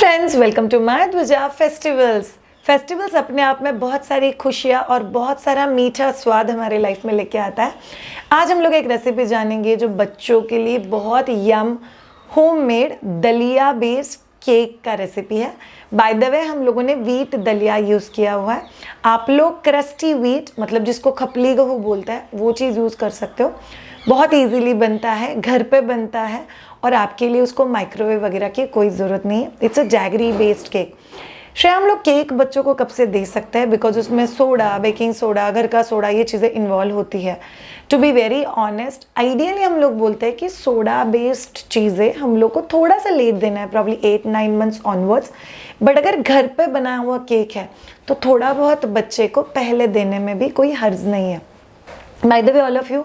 Friends, welcome to my ध्वजा festivals अपने आप में बहुत सारी खुशियाँ और बहुत सारा मीठा स्वाद हमारे लाइफ में लेके आता है। आज हम लोग एक रेसिपी जानेंगे जो बच्चों के लिए बहुत यम होममेड दलिया बेस्ड केक का रेसिपी है। बाय द वे हम लोगों ने व्हीट दलिया यूज़ किया हुआ है। आप लोग क्रस्टी व्हीट मतलब जिसको खपली गेहूँ बोलते हैं वो चीज़ यूज़ कर सकते हो। बहुत इजीली बनता है, घर पे बनता है और आपके लिए उसको माइक्रोवेव वगैरह की कोई ज़रूरत नहीं है। It's a jaggery based cake. Shreya, हम लोग केक बच्चों को कब से दे सकते हैं? बिकॉज उसमें सोडा, बेकिंग सोडा, घर का सोडा, ये चीज़ें इन्वॉल्व होती है। To be very honest, ideally हम लोग बोलते हैं कि सोडा बेस्ड चीज़ें हम लोग को थोड़ा सा लेट देना है, प्रॉब्ली 8-9 मंथ्स ऑनवर्ड्स। बट अगर घर पे बना हुआ केक है तो थोड़ा बहुत बच्चे को पहले देने में भी कोई हर्ज नहीं है। Bye the way all of you,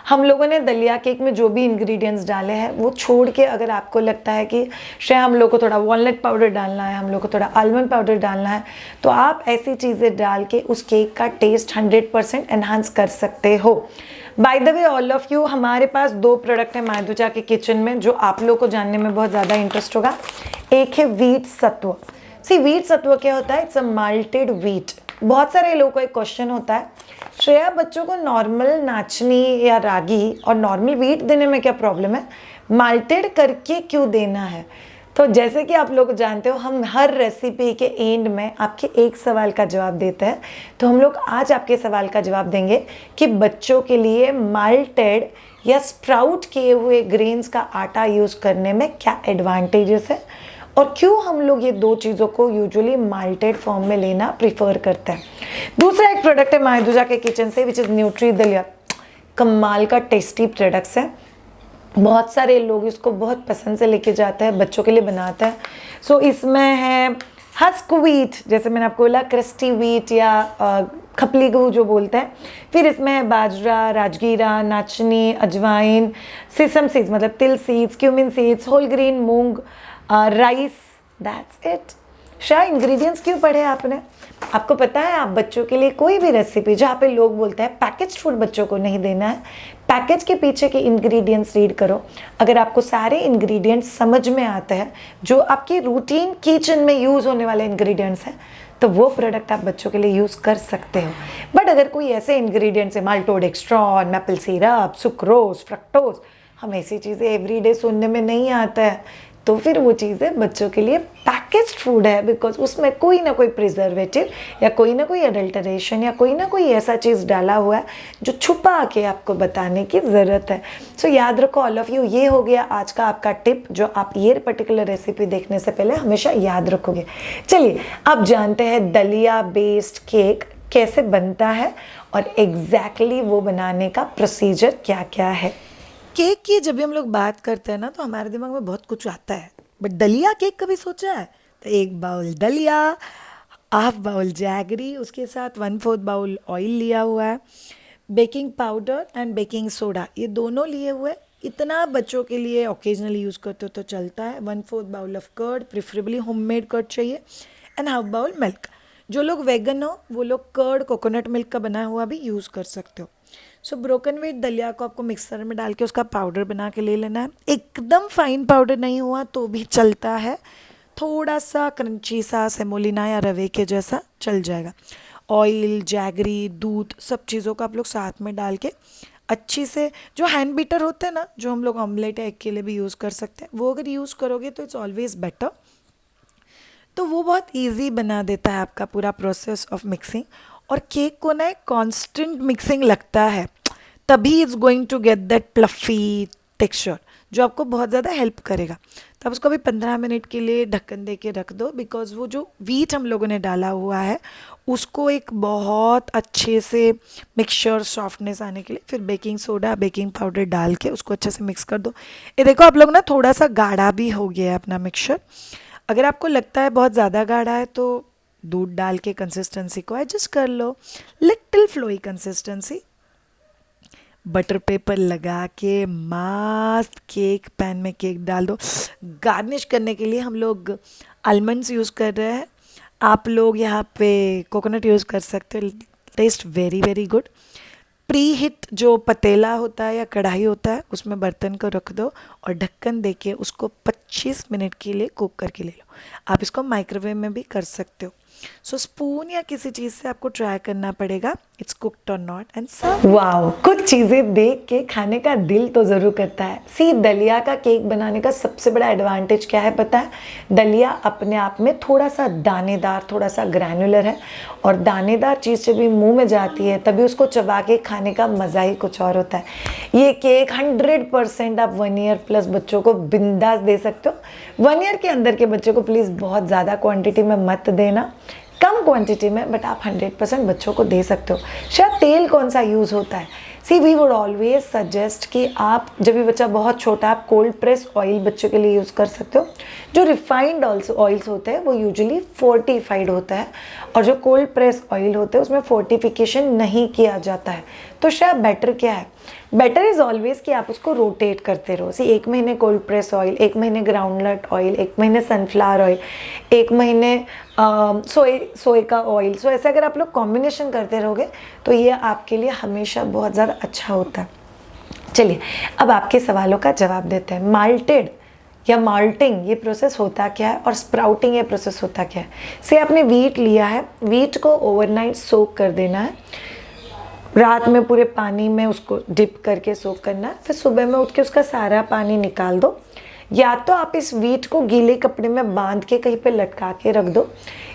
हम लोगों ने दलिया केक में जो भी इंग्रेडिएंट्स डाले हैं वो छोड़ के अगर आपको लगता है कि शायद हम लोग को थोड़ा वॉलनट पाउडर डालना है, हम लोग को थोड़ा आलमंड पाउडर डालना है, तो आप ऐसी चीज़ें डाल के उस केक का टेस्ट 100% एनहांस कर सकते हो। Bye the way all of you, हमारे पास 2 प्रोडक्ट है माय ध्वजा के किचन में जो आप लोग को जानने में बहुत ज़्यादा इंटरेस्ट होगा। एक है व्हीट सत्व। सी, व्हीट सत्व क्या होता है? It's a malted wheat. बहुत सारे लोगों को एक क्वेश्चन होता है, श्रेया बच्चों को नॉर्मल नाचनी या रागी और नॉर्मल व्हीट देने में क्या प्रॉब्लम है, माल्टेड करके क्यों देना है? तो जैसे कि आप लोग जानते हो, हम हर रेसिपी के एंड में आपके एक सवाल का जवाब देते हैं। तो हम लोग आज आपके सवाल का जवाब देंगे कि बच्चों के लिए माल्टेड या स्प्राउट किए हुए ग्रेन्स का आटा यूज़ करने में क्या एडवांटेजेस है और क्यों हम लोग ये 2 चीज़ों को यूजुअली माल्टेड फॉर्म में लेना प्रीफर करते हैं। दूसरा एक प्रोडक्ट है माय ध्वजा के किचन से, विच इज़ न्यूट्री दलिया। कमाल का टेस्टी प्रोडक्ट्स है। बहुत सारे लोग इसको बहुत पसंद से लेके जाते हैं, बच्चों के लिए बनाते हैं। सो इसमें है हस्क व्हीट, जैसे मैंने आपको बोला, क्रस्टी व्हीट या खपली गेहूँ जो बोलते हैं। फिर इसमें है बाजरा, राजगीरा, नाचनी, अजवाइन, सेसम सीड्स मतलब तिल seeds, cumin seeds, whole green moong, rice, that's it. शायद इंग्रेडिएंट्स क्यों पढ़े आपने? आपको पता है, आप बच्चों के लिए कोई भी रेसिपी जहाँ पे लोग बोलते हैं पैकेज फूड बच्चों को नहीं देना है, पैकेज के पीछे के इंग्रेडिएंट्स रीड करो। अगर आपको सारे इंग्रेडिएंट्स समझ में आते हैं जो आपकी रूटीन किचन में यूज़ होने वाले इंग्रेडिएंट्स हैं, तो वो प्रोडक्ट आप बच्चों के लिए यूज़ कर सकते हो। बट अगर कोई ऐसे इंग्रेडिएंट्स है, माल्टोडेक्स्ट्रॉन, मैपल सिरप, सुक्रोज, फ्रक्टोज, हम ऐसी चीज़ें एवरीडे सुनने में नहीं आता है, तो फिर वो चीज़ें बच्चों के लिए पैकेज्ड फूड है। बिकॉज उसमें कोई ना कोई प्रिजर्वेटिव या कोई ना कोई अडल्टरेशन या कोई ना कोई ऐसा चीज़ डाला हुआ है जो छुपा के आपको बताने की ज़रूरत है। सो याद रखो ऑल ऑफ यू, ये हो गया आज का आपका टिप जो आप ये पर्टिकुलर रेसिपी देखने से पहले हमेशा याद रखोगे। चलिए अब जानते हैं दलिया बेस्ड केक कैसे बनता है और एग्जैक्टली वो बनाने का प्रोसीजर क्या क्या है। केक की जब भी हम लोग बात करते हैं ना तो हमारे दिमाग में बहुत कुछ आता है, बट दलिया केक कभी सोचा है? तो 1 बाउल दलिया, हाफ बाउल जैगरी, उसके साथ 1/4 बाउल ऑयल लिया हुआ है, baking powder and baking soda ये दोनों लिए हुए। इतना बच्चों के लिए ओकेजनली यूज़ करते हो तो चलता है। 1/4 bowl of curd, preferably homemade curd चाहिए, एंड हाफ बाउल मिल्क। जो लोग वेगन हो वो लोग कर्ड कोकोनट मिल्क का बना हुआ भी यूज़ कर सकते हो। सो ब्रोकन व्हीट दलिया को आपको मिक्सर में डाल के उसका पाउडर बना के ले लेना है। एकदम फाइन पाउडर नहीं हुआ तो भी चलता है, थोड़ा सा क्रंची सा सेमोलिना या रवे के जैसा चल जाएगा। ऑयल, जैगरी, दूध, सब चीज़ों को आप लोग साथ में डाल के अच्छी से, जो हैंड बीटर होते हैं ना, जो हम लोग ऑमलेट या एग के लिए भी यूज़ कर सकते हैं, वो अगर यूज़ करोगे तो इट्स ऑलवेज बेटर। तो वो बहुत इजी बना देता है आपका पूरा प्रोसेस ऑफ मिक्सिंग। और केक को ना एक कांस्टेंट मिक्सिंग लगता है, तभी it's going to get that fluffy texture जो आपको बहुत ज़्यादा हेल्प करेगा। तो आप उसको भी 15 मिनट के लिए ढक्कन दे के रख दो, बिकॉज वो जो व्हीट हम लोगों ने डाला हुआ है उसको एक बहुत अच्छे से मिक्सचर सॉफ्टनेस आने के लिए फिर बेकिंग सोडा, बेकिंग पाउडर डाल के उसको अच्छे से मिक्स कर दो। ये देखो आप लोग ना, थोड़ा सा गाढ़ा भी हो गया है अपना मिक्सचर। अगर आपको लगता है बहुत ज़्यादा गाढ़ा है तो दूध डाल के कंसिस्टेंसी को एडजस्ट कर लो, little flowy consistency. Butter paper लगा के मस्त केक पैन में केक डाल दो। गार्निश करने के लिए हम लोग आलमंड्स यूज़ कर रहे हैं, आप लोग यहाँ पे कोकोनट यूज़ कर सकते हो, taste very very good. Preheat जो पतीला होता है या कढ़ाई होता है उसमें बर्तन को रख दो और ढक्कन देके उसको 25 मिनट के लिए कुक करके ले लो। आप इसको माइक्रोवेव में भी कर सकते हो। सो स्पून या किसी चीज़ से आपको ट्राई करना पड़ेगा इट्स कुक्ड और नॉट एंड सर्व। वाओ, कुछ चीज़ें देख के खाने का दिल तो ज़रूर करता है। सी, दलिया का केक बनाने का सबसे बड़ा एडवांटेज क्या है पता है? दलिया अपने आप में थोड़ा सा दानेदार, थोड़ा सा ग्रैनुलर है और दानेदार चीज़ जब भी मुंह में जाती है तभी उसको चबा के खाने का मज़ा ही कुछ और होता है। ये केक 100% आप 1 ईयर प्लस बच्चों को बिंदास दे सकते हो। 1 ईयर के अंदर के बच्चों को प्लीज़ बहुत ज़्यादा क्वांटिटी में मत देना, कम क्वांटिटी में, बट आप 100% बच्चों को दे सकते हो। शायद तेल कौन सा यूज़ होता है? सी, वी वुड ऑलवेज सजेस्ट कि आप जब भी बच्चा बहुत छोटा, आप कोल्ड प्रेस ऑयल बच्चों के लिए यूज़ कर सकते हो। जो रिफाइंड ऑयल्स होते हैं वो यूजुअली फोर्टिफाइड होता है और जो कोल्ड प्रेस ऑयल होते हैं उसमें फोर्टिफिकेशन नहीं किया जाता है। तो शायद बेटर क्या है? बेटर इज़ ऑलवेज कि आप उसको रोटेट करते रहो। सी, 1 महीने कोल्ड प्रेस ऑयल, 1 महीने ग्राउंडनट ऑयल, 1 महीने सनफ्लावर ऑयल, 1 महीने सोए का ऑयल। सो ऐसे अगर आप लोग कॉम्बिनेशन करते रहोगे तो ये आपके लिए हमेशा बहुत ज़्यादा अच्छा होता है। चलिए अब आपके सवालों का जवाब देते हैं। माल्टेड या माल्टिंग ये प्रोसेस होता क्या है और स्प्राउटिंग ये प्रोसेस होता क्या है? से आपने वीट लिया है, वीट को ओवरनाइट सोक कर देना है, रात में पूरे पानी में उसको डिप करके सोक करना है, फिर सुबह में उठ के उसका सारा पानी निकाल दो। या तो आप इस वीट को गीले कपड़े में बांध के कहीं पे लटका के रख दो,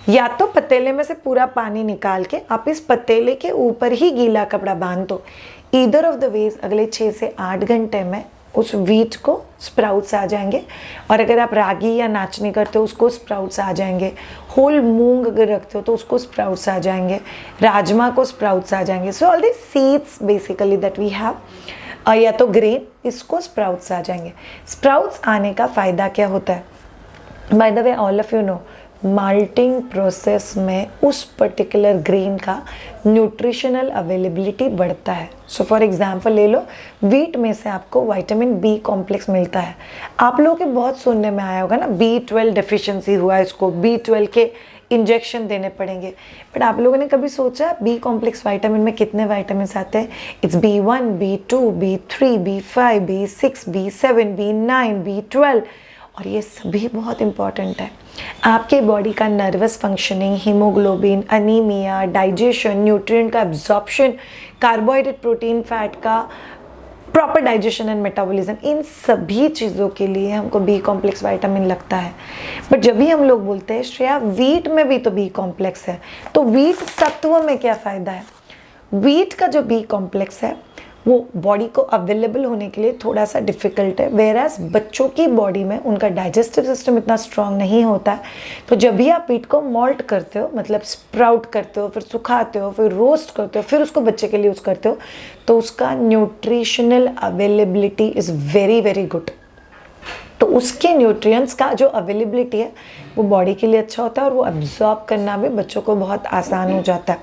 या तो पतीले में से पूरा पानी निकाल के आप इस पतीले के ऊपर ही गीला कपड़ा बांध दो। ईदर ऑफ द वेज अगले 6 से 8 घंटे में उस वीट को स्प्राउट्स आ जाएंगे। और अगर आप रागी या नाचनी करते हो उसको स्प्राउट्स आ जाएंगे। होल मूंग अगर रखते हो तो उसको स्प्राउट्स आ जाएंगे। राजमा को स्प्राउट्स आ जाएंगे। So all the seeds basically that we have, या तो ग्रेन, इसको स्प्राउट्स आ जाएंगे। स्प्राउट्स आने का फ़ायदा क्या होता है? Bye the way all of you know, malting process में उस पर्टिकुलर ग्रेन का न्यूट्रिशनल अवेलेबिलिटी बढ़ता है। सो फॉर एग्जांपल ले लो, वीट में से आपको विटामिन बी कॉम्प्लेक्स मिलता है। आप लोगों के बहुत सुनने में आया होगा ना, B12 डेफिशिएंसी हुआ है, इसको B12 के इंजेक्शन देने पड़ेंगे। बट आप लोगों ने कभी सोचा बी कॉम्प्लेक्स विटामिन में कितने विटामिन आते हैं? It's B1, B2, B3, B5, B6, B7, B9, B12 और ये सभी बहुत इंपॉर्टेंट है। आपके बॉडी का nervous functioning, haemoglobin, anaemia, digestion, nutrient का एब्जॉर्प्शन, कार्बोहाइड्रेट, प्रोटीन, फैट का प्रॉपर डाइजेशन एंड मेटाबॉलिज्म, इन सभी चीज़ों के लिए हमको बी कॉम्प्लेक्स विटामिन लगता है। बट जब भी हम लोग बोलते हैं श्रेया वीट में भी तो बी कॉम्प्लेक्स है, तो वीट सत्व में क्या फ़ायदा है? वीट का जो बी कॉम्प्लेक्स है वो बॉडी को अवेलेबल होने के लिए थोड़ा सा डिफ़िकल्ट है, वेराज बच्चों की बॉडी में उनका डाइजेस्टिव सिस्टम इतना स्ट्रांग नहीं होता है। तो जब भी आप वीट को मॉल्ट करते हो, मतलब स्प्राउट करते हो, फिर सुखाते हो, फिर रोस्ट करते हो, फिर उसको बच्चे के लिए यूज़ करते हो, तो उसका nutritional availability is very very good. तो उसके न्यूट्रिएंट्स का जो अवेलेबिलिटी है वो बॉडी के लिए अच्छा होता है और वो अब्जॉर्ब करना भी बच्चों को बहुत आसान हो जाता है।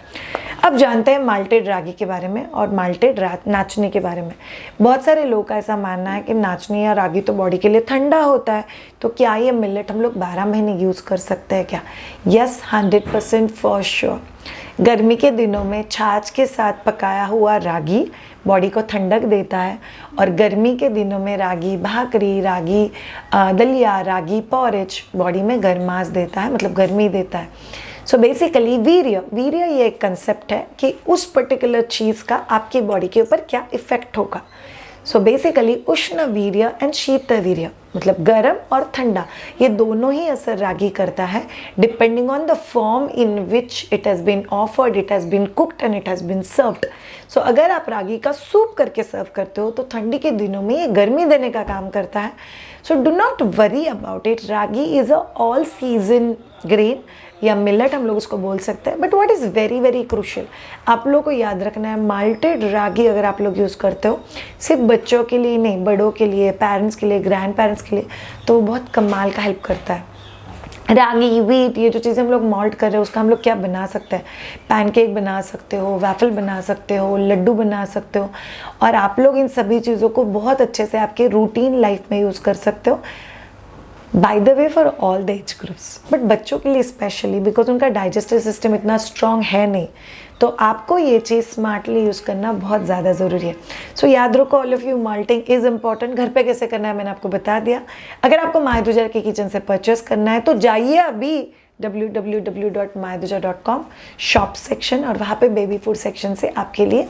अब जानते हैं माल्टेड रागी के बारे में और माल्टेड नाचनी के बारे में। बहुत सारे लोग का ऐसा मानना है कि नाचनी या रागी तो बॉडी के लिए ठंडा होता है, तो क्या ये मिलेट हम लोग 12 महीने यूज़ कर सकते हैं क्या? Yes, 100% for sure. गर्मी के दिनों में छाछ के साथ पकाया हुआ रागी बॉडी को ठंडक देता है और गर्मी के दिनों में रागी भाकरी, रागी दलिया, रागी पॉरेज बॉडी में गर्मास देता है, मतलब गर्मी देता है। सो बेसिकली वीर्य ये एक कंसेप्ट है कि उस पर्टिकुलर चीज़ का आपकी बॉडी के ऊपर क्या इफेक्ट होगा। सो बेसिकली उष्ण वीर्य एंड शीत वीर्य, मतलब गर्म और ठंडा, ये दोनों ही असर रागी करता है depending on the form in which it has been offered, it has been cooked and it has been served. So अगर आप रागी का सूप करके सर्व करते हो तो ठंडी के दिनों में ये गर्मी देने का काम करता है। So do not worry about it. Ragi is a all season grain या मिलेट हम लोग उसको बोल सकते हैं। But what is very very crucial, आप लोगों को याद रखना है, माल्टेड रागी अगर आप लोग यूज़ करते हो सिर्फ बच्चों के लिए नहीं, बड़ों के लिए, पेरेंट्स के लिए, ग्रैंड पेरेंट्स के लिए, तो वो बहुत कमाल का हेल्प करता है। रागी, वीट, ये जो चीज़ें हम लोग मॉल्ट कर रहे हैं उसका हम लोग क्या बना सकते हैं? पैनकेक बना सकते हो, वैफल बना सकते हो, लड्डू बना सकते हो और आप लोग इन सभी चीज़ों को बहुत अच्छे से आपके रूटीन लाइफ में यूज़ कर सकते हो। Bye the way for all the age groups, but बच्चों के लिए स्पेशली बिकॉज उनका डाइजेस्टिव सिस्टम इतना स्ट्रॉन्ग है नहीं, तो आपको ये चीज़ स्मार्टली यूज़ करना बहुत ज़्यादा ज़रूरी है। सो याद रखो all of you, malting is important. घर पे कैसे करना है मैंने आपको बता दिया। अगर आपको माहिदुजा के किचन से परचेस करना है तो जाइए अभी www.mahiduja.com शॉप सेक्शन, और वहाँ पे बेबी फूड सेक्शन से आपके लिए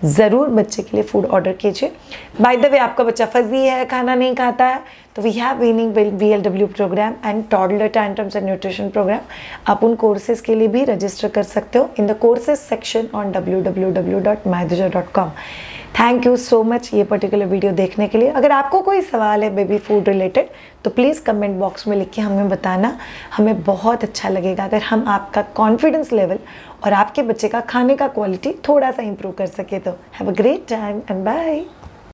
ज़रूर बच्चे के लिए फूड ऑर्डर कीजिए। बाय द वे आपका बच्चा फजी है, खाना नहीं खाता है, तो we have weaning VLW program and toddler tantrums and nutrition program. आप उन कोर्सेज के लिए भी रजिस्टर कर सकते हो in the courses section on www.mahiduja.com। Thank you so much ये पर्टिकुलर वीडियो देखने के लिए। अगर आपको कोई सवाल है बेबी फूड रिलेटेड तो प्लीज़ कमेंट बॉक्स में लिख के हमें बताना, हमें बहुत अच्छा लगेगा अगर हम आपका कॉन्फिडेंस लेवल और आपके बच्चे का खाने का क्वालिटी थोड़ा सा इंप्रूव कर सके। तो have a great time and bye.